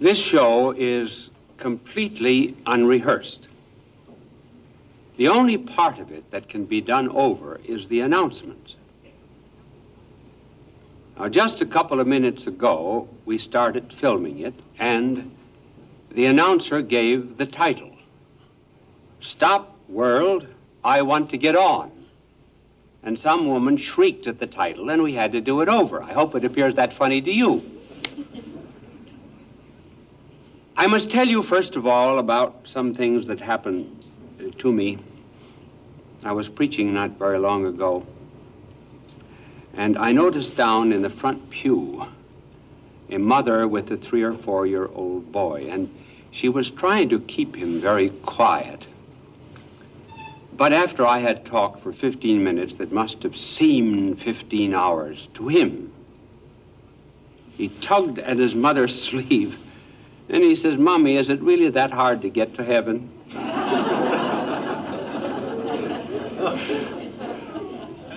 This show is completely unrehearsed. The only part of it that can be done over is the announcements. Now, just a couple of minutes ago, we started filming it, and the announcer gave the title. Stop, world, I want to get on. And some woman shrieked at the title, and we had to do it over. I hope it appears that funny to you. I must tell you, first of all, about some things that happened to me. I was preaching not very long ago, and I noticed down in the front pew a mother with a 3 or 4-year-old boy, and she was trying to keep him very quiet. But after I had talked for 15 minutes that must have seemed 15 hours to him, he tugged at his mother's sleeve, and he says, "Mommy, is it really that hard to get to heaven?"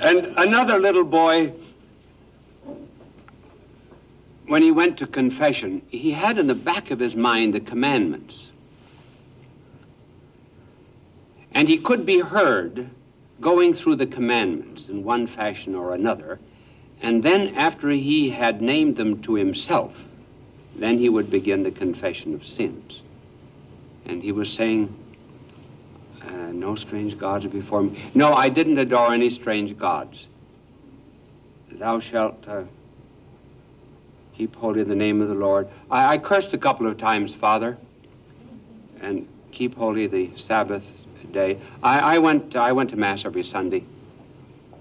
And another little boy, when he went to confession, he had in the back of his mind the commandments. And he could be heard going through the commandments in one fashion or another, and then after he had named them to himself, then he would begin the confession of sins. And he was saying, no strange gods before me. No, I didn't adore any strange gods. Thou shalt keep holy the name of the Lord. I cursed a couple of times, Father, and keep holy the Sabbath day. I went to Mass every Sunday.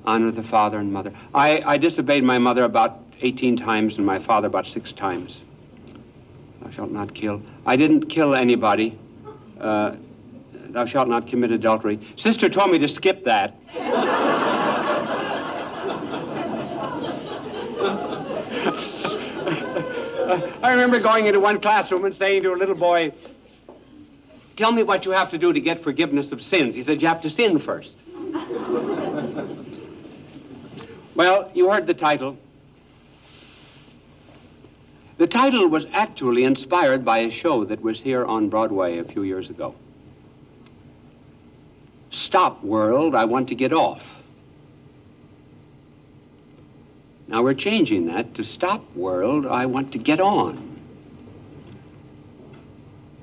Honor the father and mother. I disobeyed my mother about 18 times and my father about 6 times. Thou shalt not kill. I didn't kill anybody. Thou shalt not commit adultery. Sister told me to skip that. I remember going into one classroom and saying to a little boy, "Tell me what you have to do to get forgiveness of sins." He said, "You have to sin first." Well, you heard the title. The title was actually inspired by a show that was here on Broadway a few years ago. Stop, world, I want to get off. Now we're changing that to stop, world, I want to get on.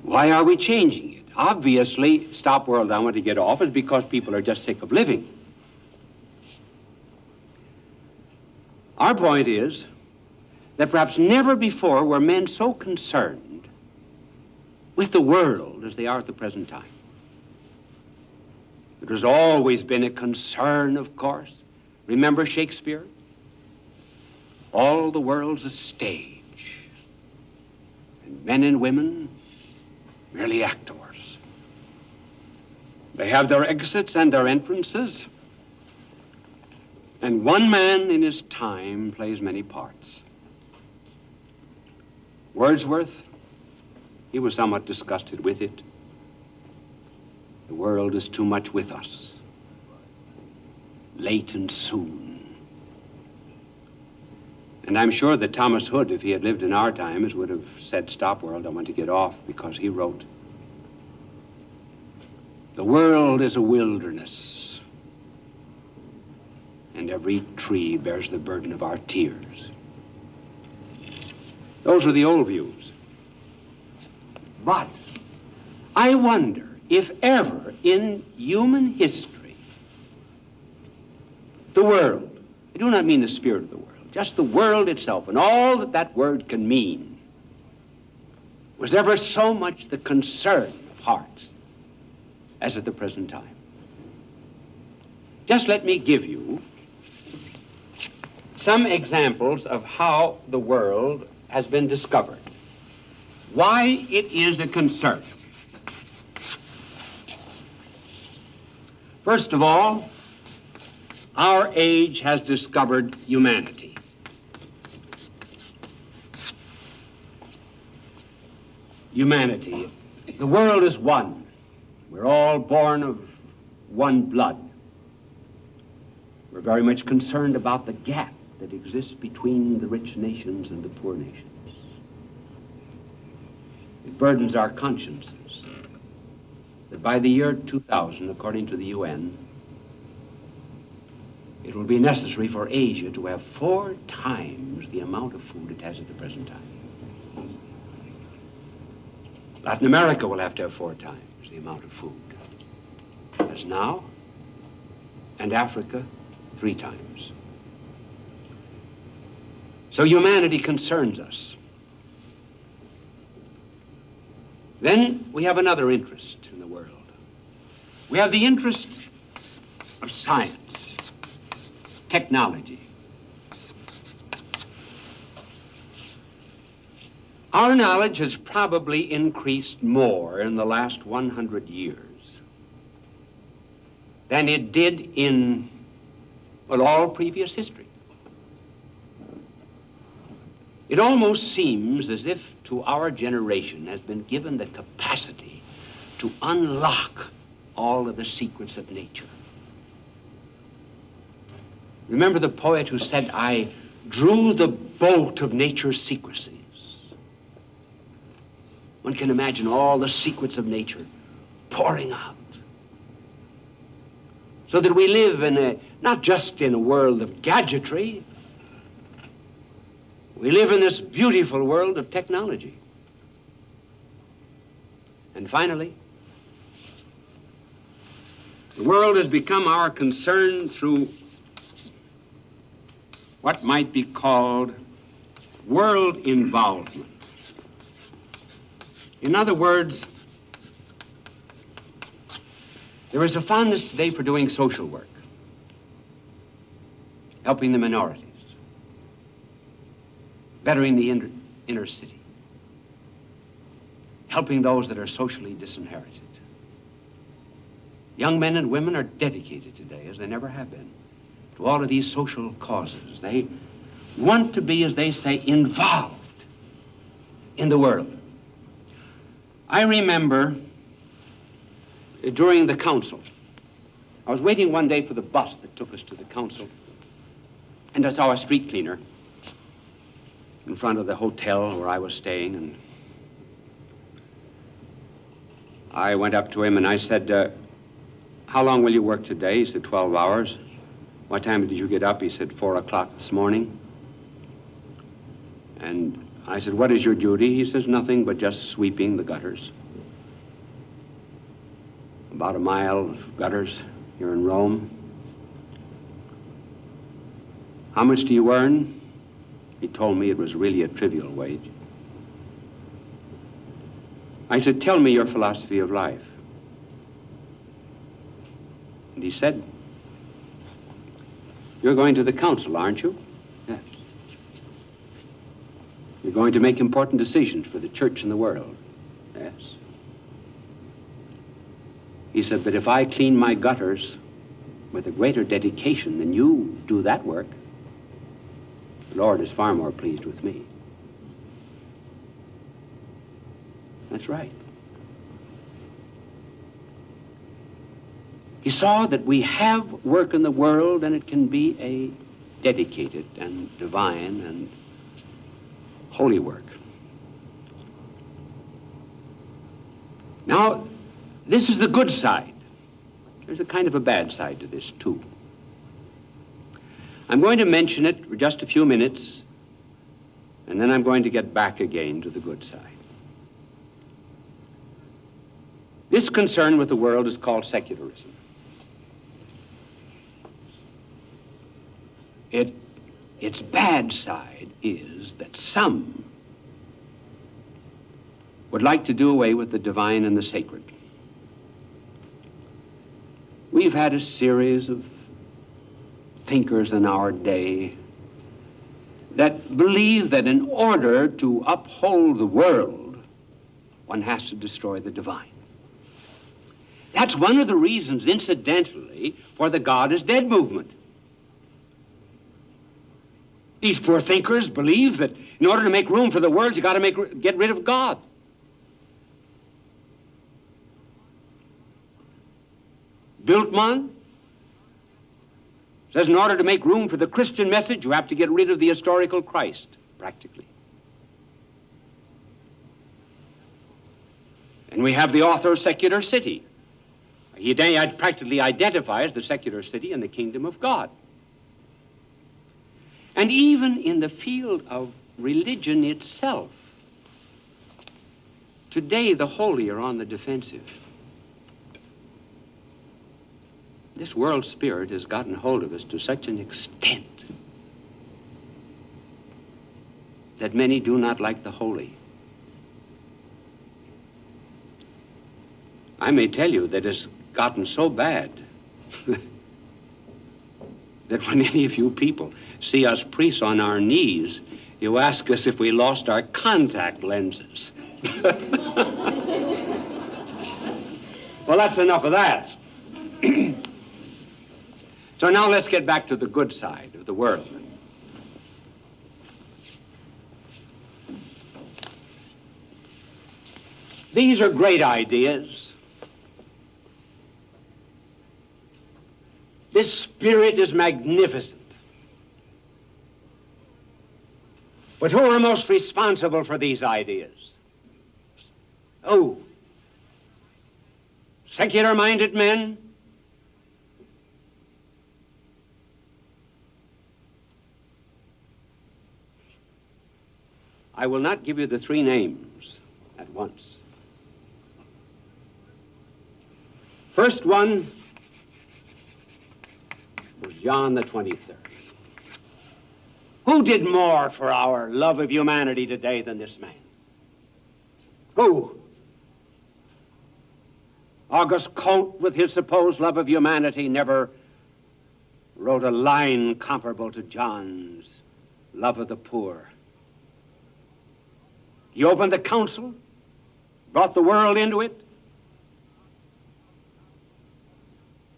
Why are we changing it? Obviously, stop, world, I want to get off is because people are just sick of living. Our point is that perhaps never before were men so concerned with the world as they are at the present time. It has always been a concern, of course. Remember Shakespeare? All the world's a stage, and men and women merely actors. They have their exits and their entrances, and one man in his time plays many parts. Wordsworth, he was somewhat disgusted with it. The world is too much with us, late and soon. And I'm sure that Thomas Hood, if he had lived in our times, would have said, "Stop, world, I want to get off," because he wrote, "The world is a wilderness, and every tree bears the burden of our tears." Those are the old views. But I wonder if ever in human history, the world, I do not mean the spirit of the world, just the world itself and all that that word can mean, was ever so much the concern of hearts as at the present time. Just let me give you some examples of how the world has been discovered, why it is a concern. First of all, our age has discovered humanity. Humanity. The world is one. We're all born of one blood. We're very much concerned about the gap that exists between the rich nations and the poor nations. burdens our consciences, that by the year 2000, according to the UN, it will be necessary for Asia to have 4 times the amount of food it has at the present time. Latin America will have to have 4 times the amount of food as now, and Africa 3 times. So humanity concerns us. Then we have another interest in the world. We have the interest of science, technology. Our knowledge has probably increased more in the last 100 years than it did in, well, all previous history. It almost seems as if to our generation has been given the capacity to unlock all of the secrets of nature. Remember the poet who said, "I drew the bolt of nature's secrecies." One can imagine all the secrets of nature pouring out. So that we live in not just in a world of gadgetry, we live in this beautiful world of technology. And finally, the world has become our concern through what might be called world involvement. In other words, there is a fondness today for doing social work, helping the minorities, bettering the inner city, helping those that are socially disinherited. Young men and women are dedicated today, as they never have been, to all of these social causes. They want to be, as they say, involved in the world. I remember during the council, I was waiting one day for the bus that took us to the council, and I saw a street cleaner in front of the hotel where I was staying, and I went up to him and I said, "How long will you work today?" He said, 12 hours. "What time did you get up?" He said, 4 o'clock this morning. And I said, "What is your duty?" He says, "Nothing but just sweeping the gutters. About a mile of gutters here in Rome." "How much do you earn?" He told me it was really a trivial wage. I said, "Tell me your philosophy of life." And he said, "You're going to the council, aren't you?" "Yes." "You're going to make important decisions for the church and the world." "Yes." He said, "But if I clean my gutters with a greater dedication than you do that work, the Lord is far more pleased with me." That's right. He saw that we have work in the world, and it can be a dedicated and divine and holy work. Now, this is the good side. There's a kind of a bad side to this, too. I'm going to mention it for just a few minutes, and then I'm going to get back again to the good side. This concern with the world is called secularism. Its bad side is that some would like to do away with the divine and the sacred. We've had a series of thinkers in our day that believe that in order to uphold the world, one has to destroy the divine. That's one of the reasons, incidentally, for the God is dead movement. These poor thinkers believe that in order to make room for the world, you got to get rid of God. Bultmann says in order to make room for the Christian message, you have to get rid of the historical Christ, practically. And we have the author of Secular City. He practically identifies the secular city and the kingdom of God. And even in the field of religion itself, today the holy are on the defensive. This world spirit has gotten hold of us to such an extent that many do not like the holy. I may tell you that it's gotten so bad that when any of you people see us priests on our knees, you ask us if we lost our contact lenses. Well, that's enough of that. So now let's get back to the good side of the world. These are great ideas. This spirit is magnificent. But who are most responsible for these ideas? Oh, secular-minded men? I will not give you the three names at once. First one was John the 23rd. Who did more for our love of humanity today than this man? Who? Auguste Comte, with his supposed love of humanity, never wrote a line comparable to John's love of the poor. He opened the council, brought the world into it.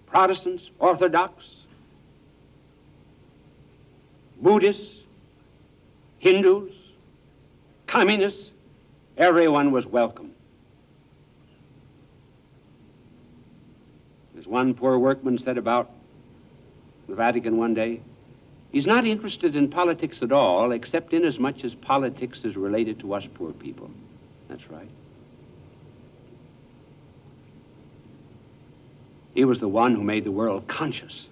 Protestants, Orthodox, Buddhists, Hindus, communists, everyone was welcome. As one poor workman said about the Vatican one day, he's not interested in politics at all, except inasmuch as politics is related to us poor people. That's right. He was the one who made the world conscious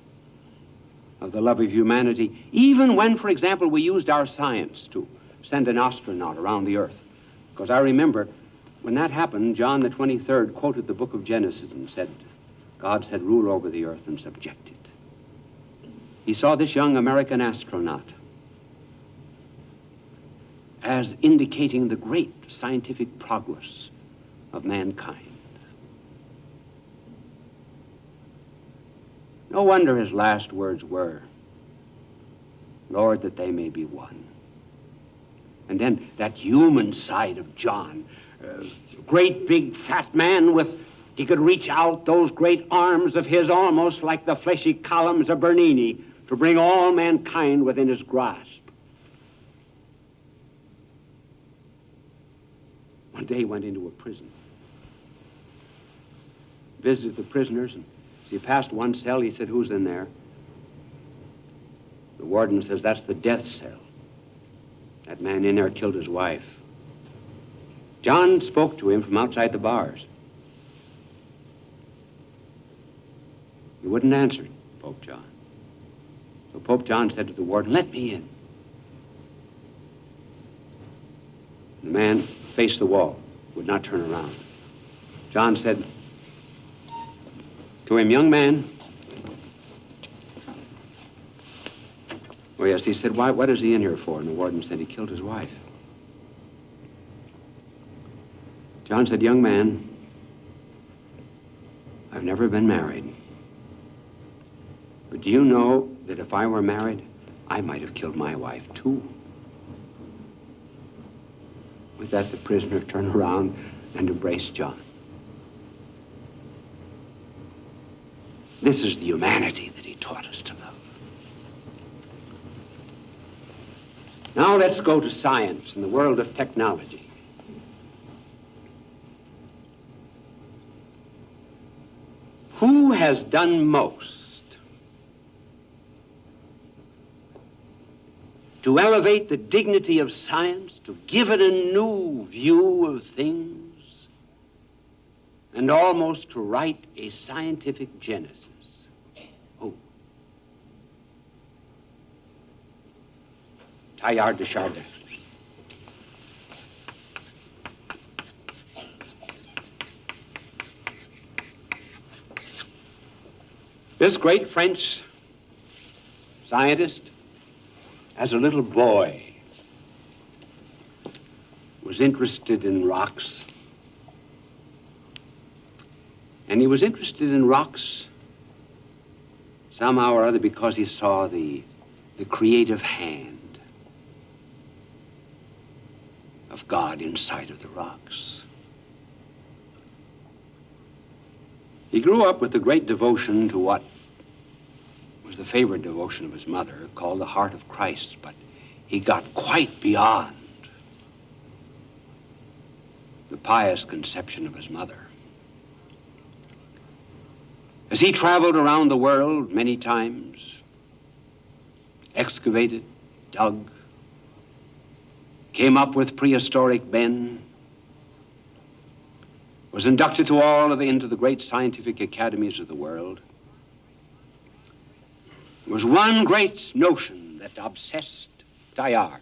of the love of humanity, even when, for example, we used our science to send an astronaut around the earth. Because I remember when that happened, John the 23rd quoted the book of Genesis and said, God said, rule over the earth and subject it. He saw this young American astronaut as indicating the great scientific progress of mankind. No wonder his last words were, Lord, that they may be one. And then that human side of John, great big fat man with, he could reach out those great arms of his almost like the fleshy columns of Bernini to bring all mankind within his grasp. One day he went into a prison, visited the prisoners, and as he passed one cell, he said, who's in there? The warden says, that's the death cell. That man in there killed his wife. John spoke to him from outside the bars. He wouldn't answer, Pope John. So Pope John said to the warden, let me in. The man faced the wall, would not turn around. John said to him, young man. Oh, yes, he said, what is he in here for? And the warden said, he killed his wife. John said, young man, I've never been married. But do you know that if I were married, I might have killed my wife, too? With that, the prisoner turned around and embraced John. This is the humanity that he taught us to love. Now let's go to science and the world of technology. Who has done most to elevate the dignity of science, to give it a new view of things? and almost to write a scientific genesis. Who? Teilhard de Chardin. This great French scientist, as a little boy, was interested in rocks. And he was interested in rocks somehow or other because he saw the creative hand of God inside of the rocks. He grew up with a great devotion to what was the favorite devotion of his mother, called the Heart of Christ, but he got quite beyond the pious conception of his mother. As he traveled around the world many times, excavated, dug, came up with prehistoric men, was inducted into the great scientific academies of the world, there was one great notion that obsessed Teilhard.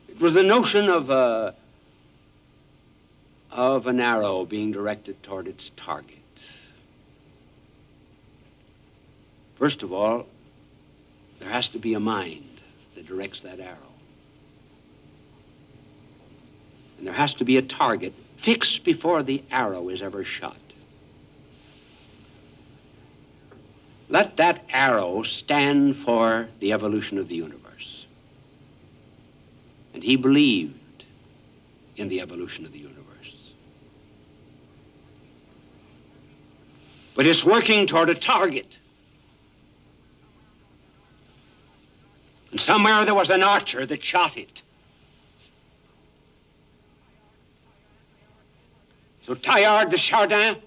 It was the notion of an arrow being directed toward its target. First of all, there has to be a mind that directs that arrow. And there has to be a target fixed before the arrow is ever shot. Let that arrow stand for the evolution of the universe. And he believed in the evolution of the universe. But it's working toward a target. And somewhere there was an archer that shot it. So Teilhard de Chardin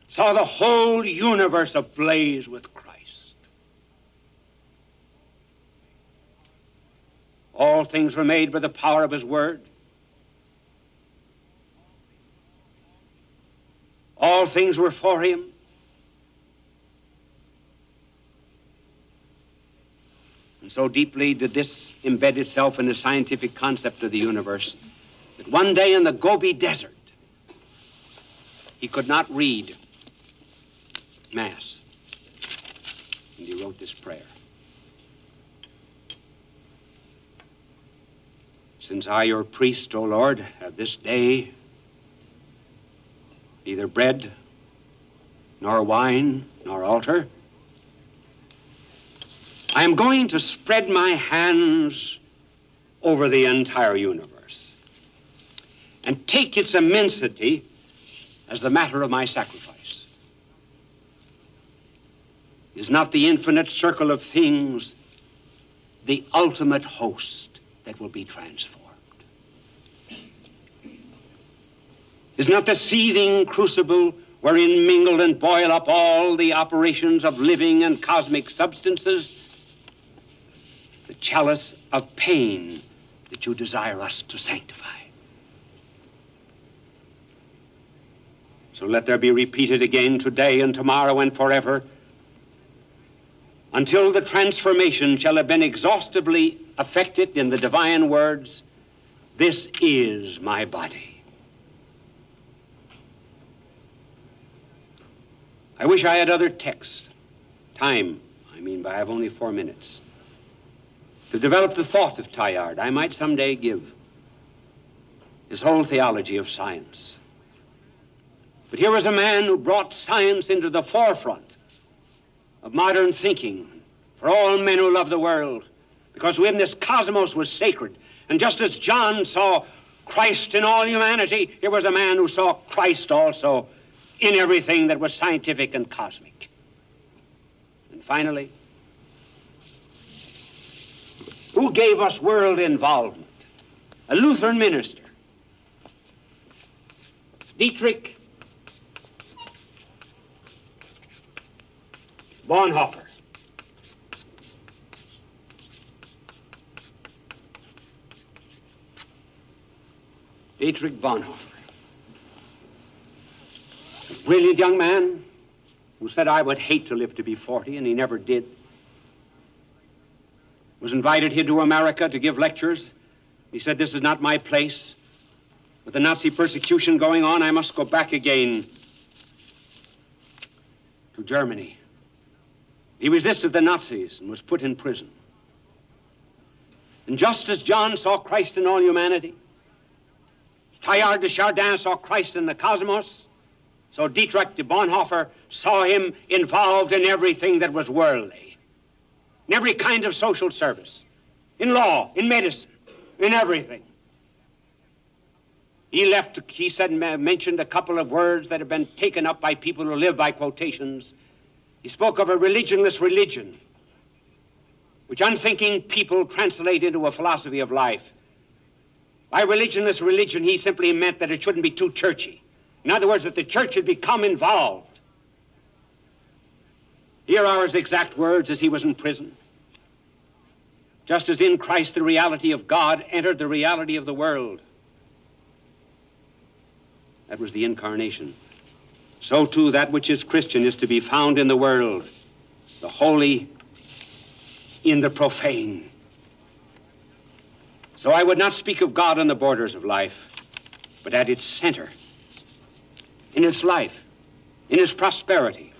saw the whole universe ablaze with Christ. All things were made by the power of his word. All things were for him. And so deeply did this embed itself in the scientific concept of the universe that one day in the Gobi Desert, he could not read Mass. And he wrote this prayer. Since I, your priest, O Lord, have this day neither bread, nor wine, nor altar, I am going to spread my hands over the entire universe and take its immensity as the matter of my sacrifice. Is not the infinite circle of things the ultimate host that will be transformed? Is not the seething crucible wherein mingle and boil up all the operations of living and cosmic substances the chalice of pain that you desire us to sanctify? So let there be repeated again today and tomorrow and forever, until the transformation shall have been exhaustively effected in the divine words, "This is my body." I wish I had other texts. Time, but I have only 4 minutes. To develop the thought of Teilhard, I might someday give his whole theology of science. But here was a man who brought science into the forefront of modern thinking for all men who love the world, because within this cosmos was sacred. And just as John saw Christ in all humanity, here was a man who saw Christ also in everything that was scientific and cosmic. And finally, who gave us world involvement? A Lutheran minister, Dietrich Bonhoeffer. Dietrich Bonhoeffer. A brilliant young man who said, I would hate to live to be 40, and he never did. Was invited here to America to give lectures. He said, this is not my place. With the Nazi persecution going on, I must go back again to Germany. He resisted the Nazis and was put in prison. And just as John saw Christ in all humanity, Teilhard de Chardin saw Christ in the cosmos, so Dietrich de Bonhoeffer saw him involved in everything that was worldly, in every kind of social service, in law, in medicine, in everything. He said, mentioned a couple of words that have been taken up by people who live by quotations. He spoke of a religionless religion, which unthinking people translate into a philosophy of life. By religionless religion, he simply meant that it shouldn't be too churchy. In other words, that the church should become involved. Here are his exact words as he was in prison. Just as in Christ the reality of God entered the reality of the world. That was the incarnation. So too that which is Christian is to be found in the world, the holy in the profane. So I would not speak of God on the borders of life, but at its center, in its life, in its prosperity.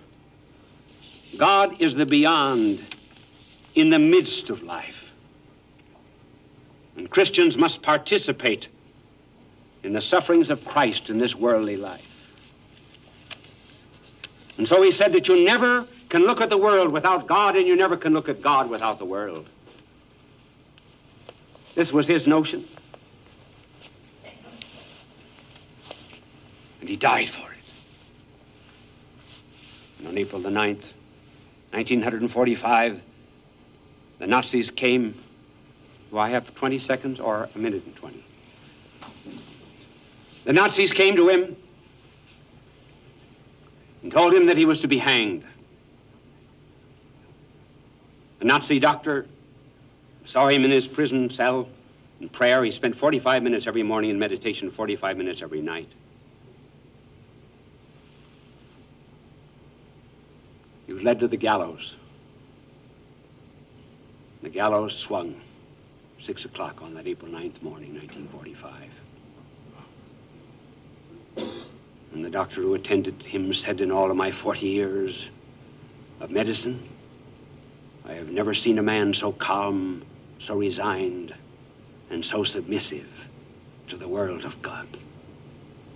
God is the beyond in the midst of life. And Christians must participate in the sufferings of Christ in this worldly life. And so he said that you never can look at the world without God, and you never can look at God without the world. This was his notion. And he died for it. And on April the 9th, 1945, the Nazis came. Do I have 20 seconds or a minute and 20? The Nazis came to him and told him that he was to be hanged. The Nazi doctor saw him in his prison cell in prayer. He spent 45 minutes every morning in meditation, 45 minutes every night. He was led to the gallows. The gallows swung 6 o'clock on that April 9th morning, 1945. And the doctor who attended him said, in all of my 40 years of medicine, I have never seen a man so calm, so resigned, and so submissive to the world of God,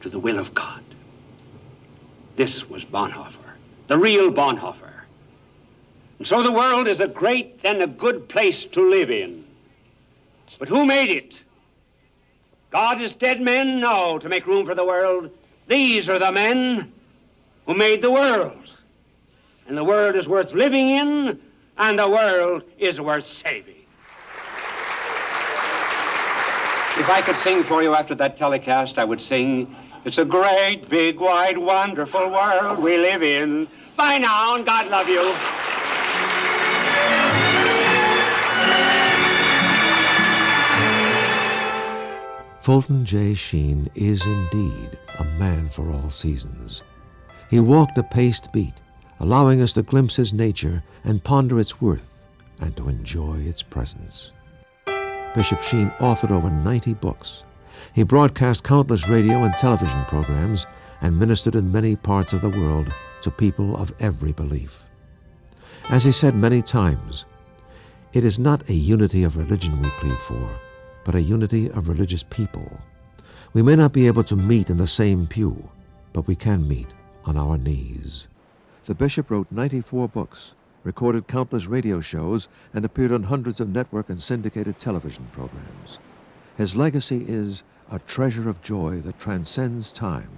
to the will of God. This was Bonhoeffer, the real Bonhoeffer. And so the world is a great and a good place to live in. But who made it? God is dead men? No, to make room for the world. These are the men who made the world. And the world is worth living in, and the world is worth saving. If I could sing for you after that telecast, I would sing, it's a great, big, wide, wonderful world we live in. Bye now, and God love you. Fulton J. Sheen is indeed a man for all seasons. He walked a paced beat, allowing us to glimpse his nature and ponder its worth and to enjoy its presence. Bishop Sheen authored over 90 books. He broadcast countless radio and television programs and ministered in many parts of the world to people of every belief. As he said many times, it is not a unity of religion we plead for, but a unity of religious people. We may not be able to meet in the same pew, but we can meet on our knees. The bishop wrote 94 books, recorded countless radio shows, and appeared on hundreds of network and syndicated television programs. His legacy is a treasure of joy that transcends time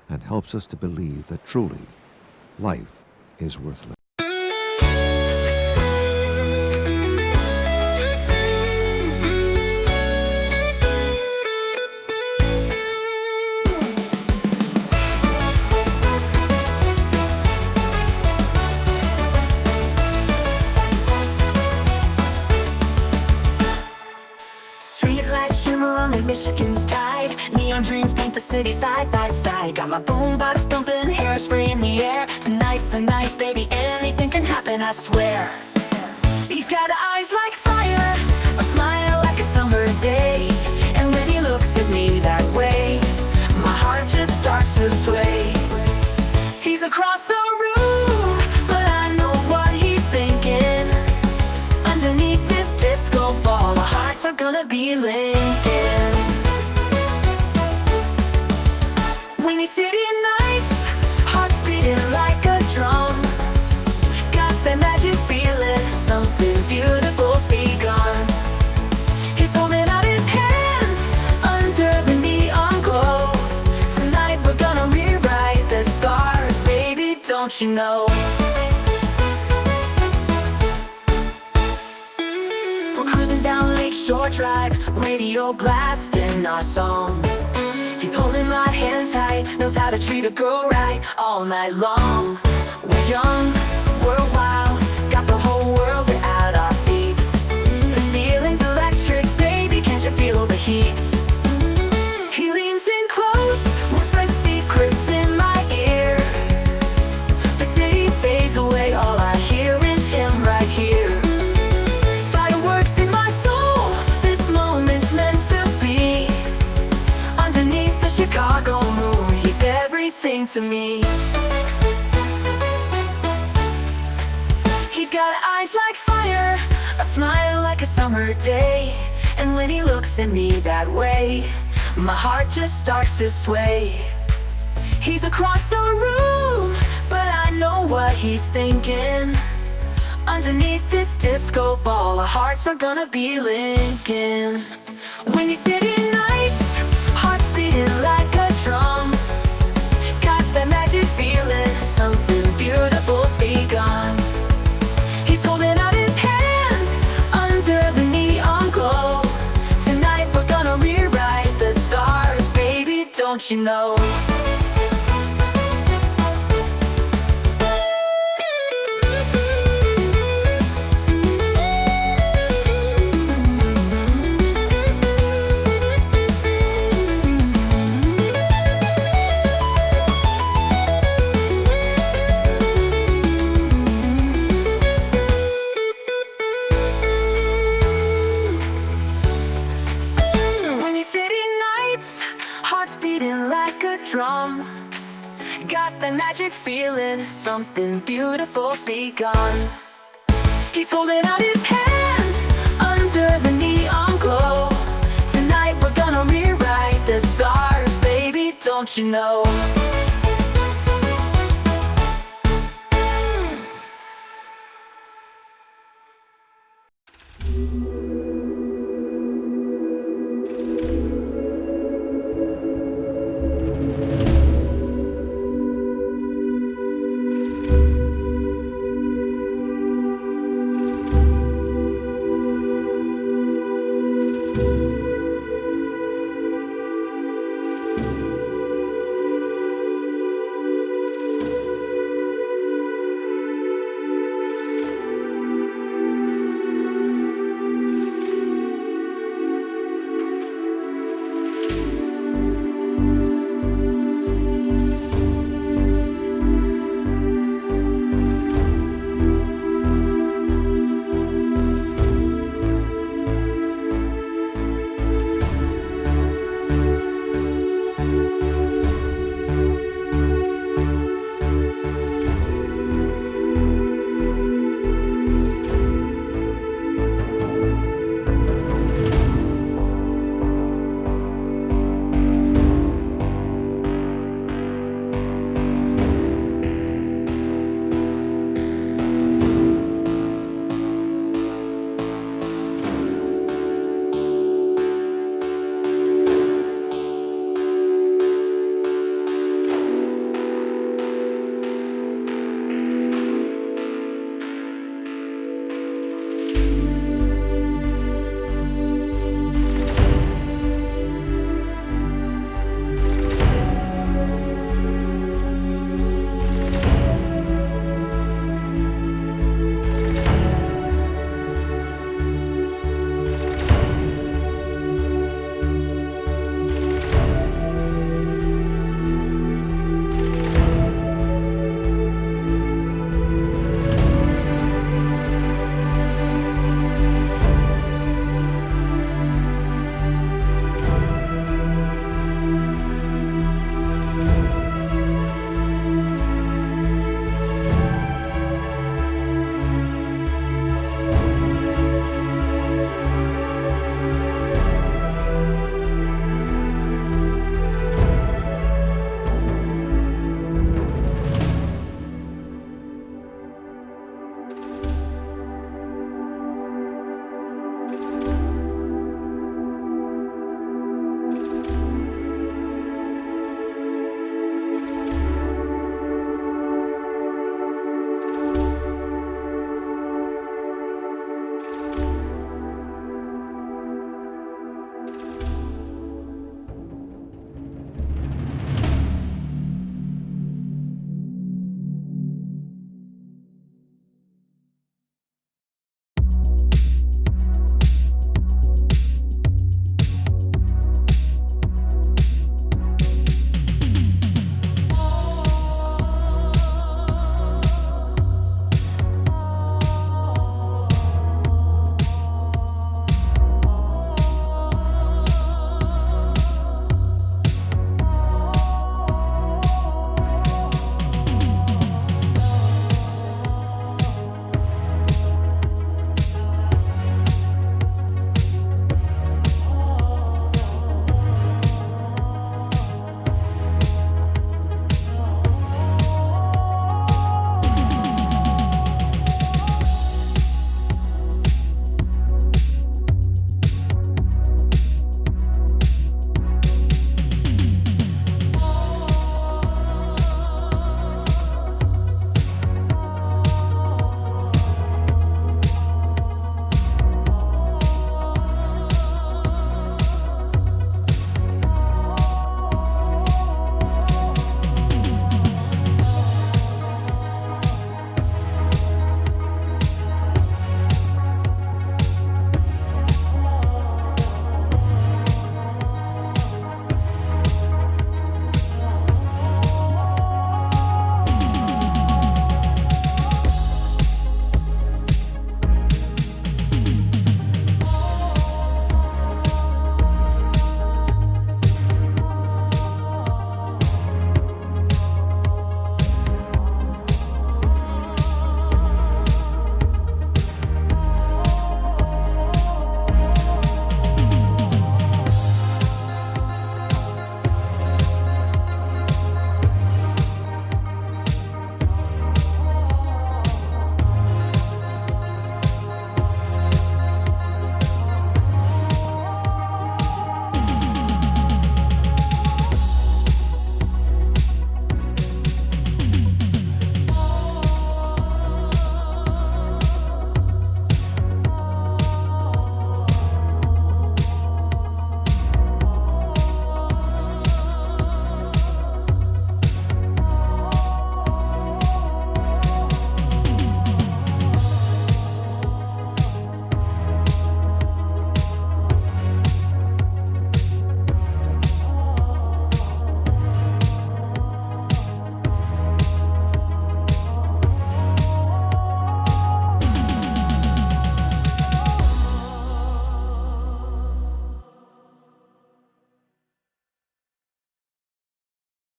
and helps us to believe that truly life is worth living. like Michigan's tide. Neon dreams paint the city side by side. Got my boombox thumping, hairspray in the air. Tonight's the night, baby, anything can happen, I swear. He's got eyes like fire, a smile like a summer day. And when he looks at me that way, my heart just starts to sway. He's across the room, but I know what he's thinking. Underneath this disco ball, our hearts are gonna be linking. When he's sitting nice, hearts beating like a drum. Got that magic feeling, something beautiful's begun. He's holding out his hand under the neon glow. Tonight we're gonna rewrite the stars, baby, don't you know? We're cruising down Lakeshore Drive, radio blasting our song. He's holding my hand tight, knows how to treat a girl right all night long. We're young, we're wild, got the whole world at our feet. This feeling's electric, baby, can't you feel the heat? He leans in close, whispers secrets in my ear. The city fades away, all I hear is him right here. Fireworks in my soul, this moment's meant to be. Underneath the Chicago moon, he's everything to me. He's got eyes like fire, a smile like a summer day. And when he looks at me that way, my heart just starts to sway. He's across the room, but I know what he's thinking. Underneath this disco ball, our hearts are gonna be linking. When he's sitting nice, hearts beating like a drum. Got that magic feeling, something beautiful's begun. He's holding out his hand under the neon glow. Tonight we're gonna rewrite the stars, baby, don't you know? Hearts beating like a drum. Got that magic feeling, something beautiful's begun. He's holding out his hand under the neon glow. Tonight we're gonna rewrite the stars, baby, don't you know?